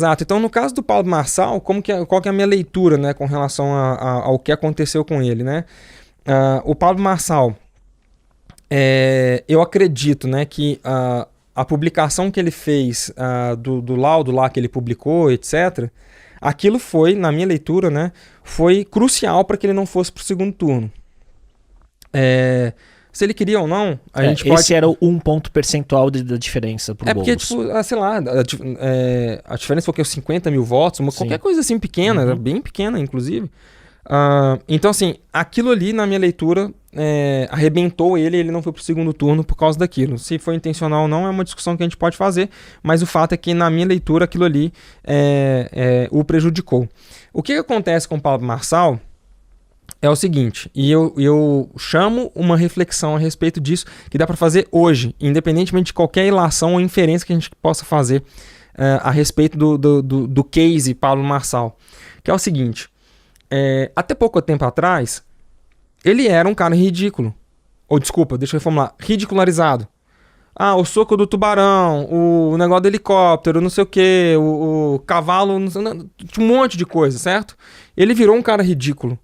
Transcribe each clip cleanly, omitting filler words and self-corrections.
Exato. Então, no caso do Pablo Marçal, qual que é a minha leitura, né, com relação ao que aconteceu com ele, né? O Pablo Marçal, eu acredito, né, que a publicação que ele fez do laudo lá que ele publicou, etc., aquilo foi, na minha leitura, né, foi crucial para que ele não fosse para o segundo turno. Se ele queria ou não, a gente pode... Esse era um ponto percentual da diferença pro Boulos. Porque, tipo, sei lá, a diferença foi que os 50 mil votos, qualquer coisa assim pequena, era bem pequena, inclusive. Então, assim, aquilo ali, na minha leitura, arrebentou ele não foi pro segundo turno por causa daquilo. Se foi intencional ou não, é uma discussão que a gente pode fazer, mas o fato é que, na minha leitura, aquilo ali o prejudicou. O que acontece com o Pablo Marçal é o seguinte, e eu chamo uma reflexão a respeito disso, que dá para fazer hoje, independentemente de qualquer ilação ou inferência que a gente possa fazer a respeito do case Pablo Marçal, que é o seguinte, até pouco tempo atrás, ele era um cara ridículo, ou desculpa, deixa eu reformular, ridicularizado. O soco do tubarão, o negócio do helicóptero, não sei o que, o cavalo, um monte de coisa, certo? Ele virou um cara ridículo.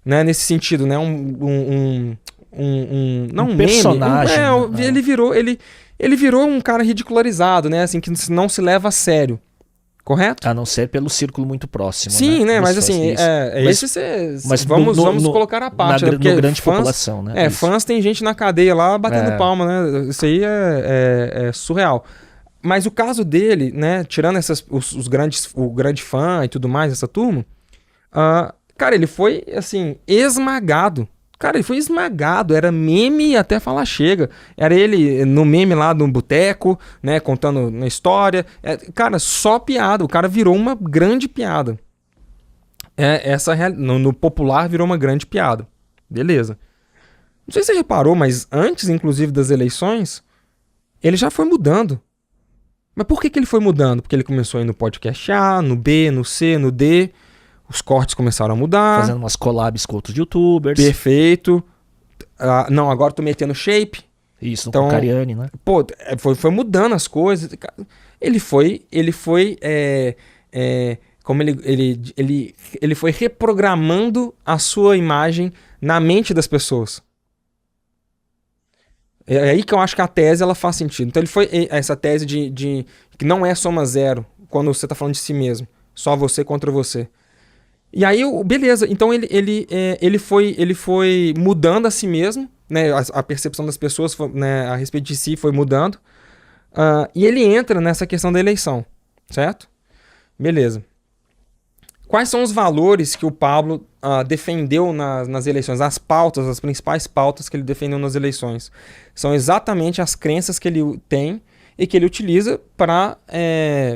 Né, nesse sentido, né, um personagem. Ele virou um cara ridicularizado, né, assim, que não se leva a sério, correto? A não ser pelo círculo muito próximo. Sim, né, mas assim, vamos colocar à parte, na grande população, né? Fãs tem gente na cadeia lá batendo palma, né, isso aí é surreal. Mas o caso dele, né, tirando o grande fã e tudo mais, essa turma, cara, ele foi, assim, esmagado. Cara, ele foi esmagado. Era meme até falar chega. Era ele no meme lá no boteco, né? Contando uma história. Cara, só piada. O cara virou uma grande piada. No popular virou uma grande piada. Beleza. Não sei se você reparou, mas antes, inclusive, das eleições, ele já foi mudando. Mas por que ele foi mudando? Porque ele começou a ir no podcast A, no B, no C, no D... Os cortes começaram a mudar. Fazendo umas collabs com outros youtubers. Perfeito. Não, agora tô metendo shape. Isso, então, com o Cariani, né? Pô, foi mudando as coisas. Ele foi como ele foi reprogramando a sua imagem na mente das pessoas. É aí que eu acho que a tese ela faz sentido. Então ele foi essa tese de que não é soma zero quando você tá falando de si mesmo. Só você contra você. E aí, beleza, então ele foi mudando a si mesmo, né, a percepção das pessoas, né, a respeito de si foi mudando, e ele entra nessa questão da eleição, certo? Beleza. Quais são os valores que o Pablo defendeu nas eleições, as principais pautas que ele defendeu nas eleições? São exatamente as crenças que ele tem e que ele utiliza para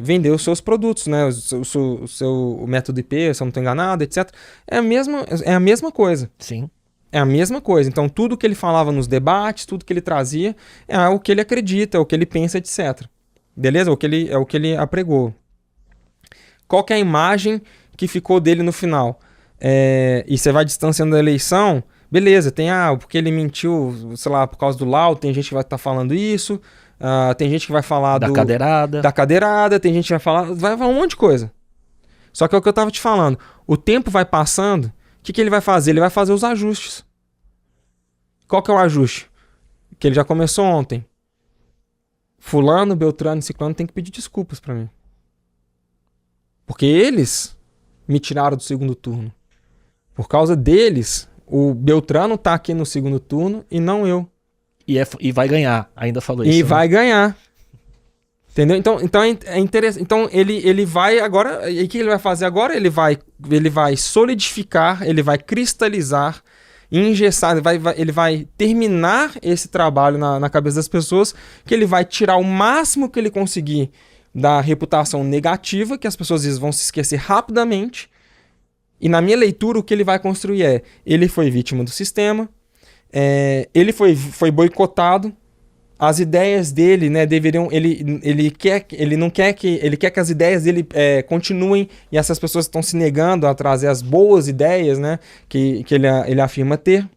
vender os seus produtos, né? O seu método IP, se eu não estou enganado, etc. É a mesma coisa. Sim. É a mesma coisa. Então, tudo que ele falava nos debates, tudo que ele trazia, é o que ele acredita, é o que ele pensa, etc. Beleza? É o que ele apregou. Qual que é a imagem que ficou dele no final? E você vai distanciando da eleição, beleza, tem porque ele mentiu, sei lá, por causa do laudo, tem gente que vai estar falando isso... tem gente que vai falar da cadeirada, tem gente que vai falar um monte de coisa. Só que é o que eu tava te falando. O tempo vai passando, o que ele vai fazer? Ele vai fazer os ajustes. Qual que é o ajuste? Que ele já começou ontem. Fulano, Beltrano e Ciclano tem que pedir desculpas pra mim. Porque eles me tiraram do segundo turno. Por causa deles, o Beltrano tá aqui no segundo turno e não eu. E vai ganhar, ainda falou isso. E vai ganhar. Entendeu? Então é interessante. Então ele vai agora. E o que ele vai fazer agora? Ele vai solidificar, ele vai cristalizar, engessar, ele vai terminar esse trabalho na cabeça das pessoas, que ele vai tirar o máximo que ele conseguir da reputação negativa, que as pessoas às vezes vão se esquecer rapidamente. E na minha leitura, o que ele vai construir ele foi vítima do sistema. Ele foi boicotado. As ideias dele, né, deveriam. Ele quer que as ideias dele continuem, e essas pessoas estão se negando a trazer as boas ideias, né, que ele afirma ter.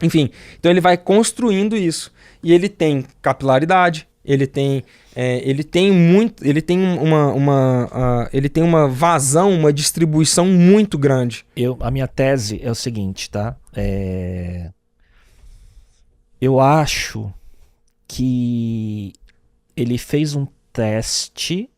Enfim, então ele vai construindo isso. E ele tem capilaridade, ele tem uma vazão, uma distribuição muito grande. A minha tese é o seguinte, tá? Eu acho que ele fez um teste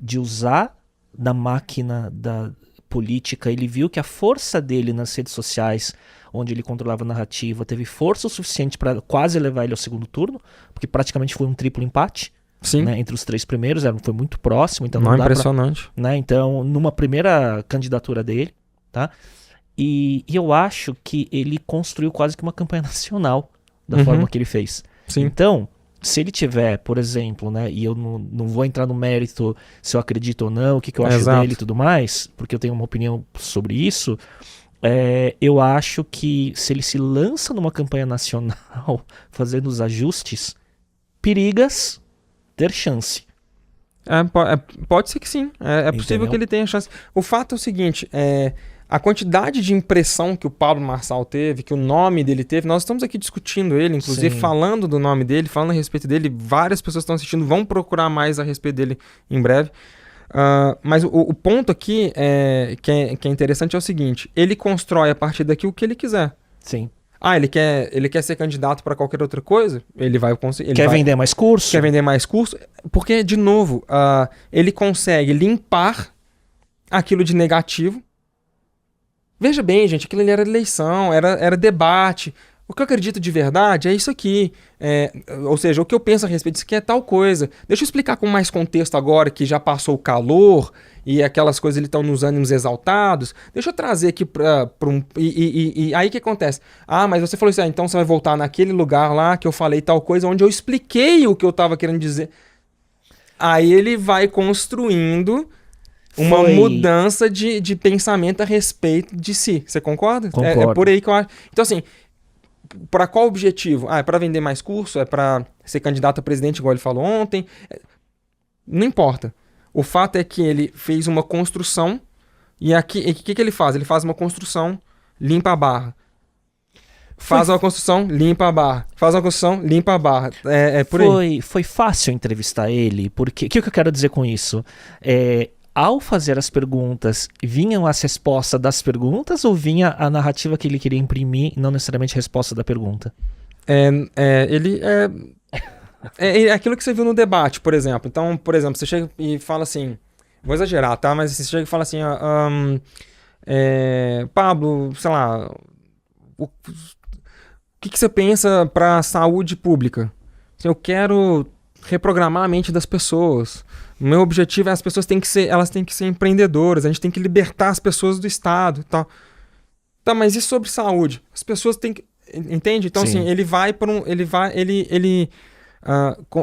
de usar da máquina da política. Ele viu que a força dele nas redes sociais, onde ele controlava a narrativa, teve força o suficiente para quase levar ele ao segundo turno, porque praticamente foi um triplo empate. Sim. Né, entre os 3 primeiros, foi muito próximo. Então não dá impressionante. Né, então, numa primeira candidatura dele, tá? E eu acho que ele construiu quase que uma campanha nacional da forma que ele fez. Sim. Então, se ele tiver, por exemplo, né, e eu não vou entrar no mérito se eu acredito ou não, o que eu acho dele e tudo mais, porque eu tenho uma opinião sobre isso, eu acho que se ele se lança numa campanha nacional fazendo os perigas ter chance. Pode ser que sim. É possível que ele tenha chance. O fato é o seguinte, a quantidade de impressão que o Pablo Marçal teve, que o nome dele teve, nós estamos aqui discutindo ele, inclusive falando do nome dele, falando a respeito dele, várias pessoas estão assistindo, vão procurar mais a respeito dele em breve. Mas o ponto aqui que é interessante é o seguinte, ele constrói a partir daqui o que ele quiser. Sim. Ele quer ser candidato para qualquer outra coisa? Ele vai conseguir. Quer vender mais curso? Quer vender mais curso? Porque, de novo, ele consegue limpar aquilo de negativo. Veja bem, gente, aquilo ali era eleição, era debate. O que eu acredito de verdade é isso aqui. Ou seja, o que eu penso a respeito disso aqui é tal coisa. Deixa eu explicar com mais contexto agora, que já passou o calor e aquelas coisas estão nos ânimos exaltados. Deixa eu trazer aqui para um... E aí o que acontece? Mas você falou isso, então você vai voltar naquele lugar lá que eu falei tal coisa, onde eu expliquei o que eu estava querendo dizer. Aí ele vai construindo uma mudança de pensamento a respeito de si. Você concorda? Concordo. É por aí que eu acho. Então, assim, para qual objetivo? É para vender mais curso? É para ser candidato a presidente, igual ele falou ontem? Não importa. O fato é que ele fez uma construção e aqui, o que ele faz? Ele faz uma construção, limpa a barra. Faz uma construção, limpa a barra. Faz uma construção, limpa a barra. Por aí. Foi fácil entrevistar ele, porque... O que eu quero dizer com isso? Ao fazer as perguntas, vinham as respostas das perguntas ou vinha a narrativa que ele queria imprimir e não necessariamente a resposta da pergunta? É aquilo que você viu no debate, por exemplo. Então, por exemplo, você chega e fala assim... Vou exagerar, tá? Mas você chega e fala assim... Pablo, sei lá... O que você pensa para a saúde pública? Eu quero reprogramar a mente das pessoas. O meu objetivo é as pessoas elas têm que ser empreendedoras. A gente tem que libertar as pessoas do Estado e tal. Tá, mas e sobre saúde? As pessoas têm que... Entende? Então, Sim. assim, ele vai por um...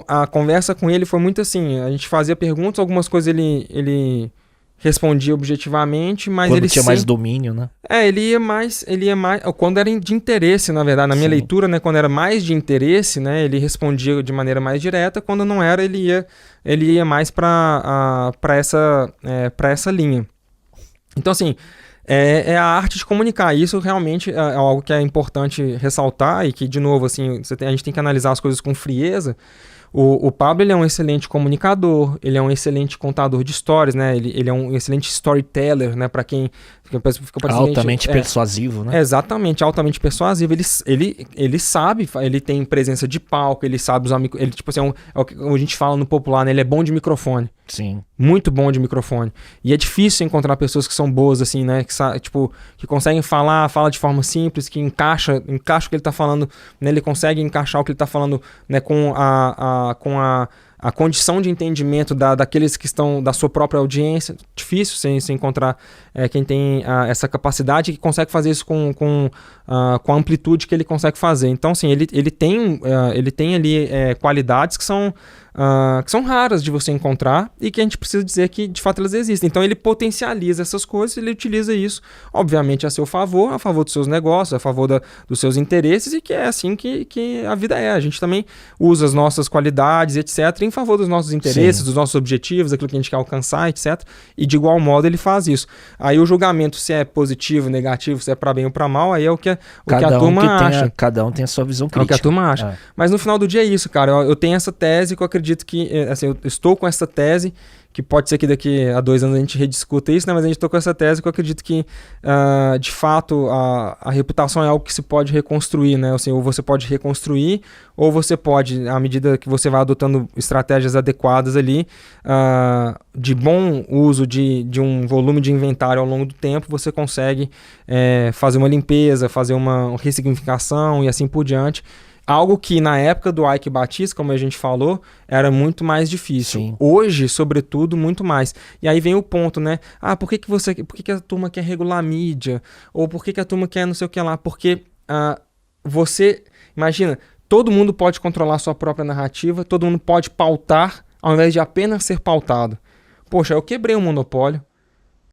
A conversa com ele foi muito assim, a gente fazia perguntas, algumas coisas ele respondia objetivamente, mas quando ele tinha mais domínio, né? ele ia mais, quando era de interesse, na verdade, na minha leitura, né, quando era mais de interesse, né, ele respondia de maneira mais direta, quando não era, ele ia mais para essa linha. Então, assim, é a arte de comunicar. Isso realmente é algo que é importante ressaltar e que, de novo, assim, a gente tem que analisar as coisas com frieza. O Pablo, ele é um excelente comunicador, ele é um excelente contador de histórias, né? Ele é um excelente storyteller, né? Para quem fica altamente persuasivo, né? Exatamente, altamente persuasivo. Ele sabe, ele tem presença de palco, ele sabe usar ele, tipo assim, é o que a gente fala no popular, né? Ele é bom de microfone. Sim. Muito bom de microfone. E é difícil encontrar pessoas que são boas, assim, né? Que conseguem fala de forma simples, que encaixa o que ele tá falando, né? Ele consegue encaixar o que ele tá falando, né? Com a condição de entendimento daqueles que estão da sua própria audiência. Difícil você encontrar quem tem essa capacidade e que consegue fazer isso com a amplitude que ele consegue fazer. Então, assim, ele tem ali qualidades que são que são raras de você encontrar e que a gente precisa dizer que de fato elas existem. Então ele potencializa essas coisas, ele utiliza isso, obviamente, a seu favor, a favor dos seus negócios, a favor dos seus interesses, e que é assim que a vida é. A gente também usa as nossas qualidades, etc., em favor dos nossos interesses, dos nossos objetivos, daquilo que a gente quer alcançar, etc. E de igual modo ele faz isso. Aí o julgamento, se é positivo, negativo, se é para bem ou para mal, aí é o que a turma acha. Cada um tem a sua visão crítica. É o que a turma acha. Mas no final do dia é isso, cara. Eu tenho essa tese que eu acredito que, assim, eu estou com essa tese, que pode ser que daqui a 2 anos a gente rediscuta isso, né? Mas a gente está com essa tese que eu acredito que, de fato, a reputação é algo que se pode reconstruir, né? Assim, ou você pode reconstruir, ou você pode, à medida que você vai adotando estratégias adequadas ali, de bom uso de um volume de inventário ao longo do tempo, você consegue fazer uma limpeza, fazer uma ressignificação e assim por diante. Algo que na época do Ike Batista, como a gente falou, era muito mais difícil. Sim. Hoje, sobretudo, muito mais. E aí vem o ponto, né? Por que a turma quer regular a mídia? Ou por que a turma quer não sei o que lá? Porque você... Imagina, todo mundo pode controlar a sua própria narrativa, todo mundo pode pautar, ao invés de apenas ser pautado. Poxa, eu quebrei um monopólio,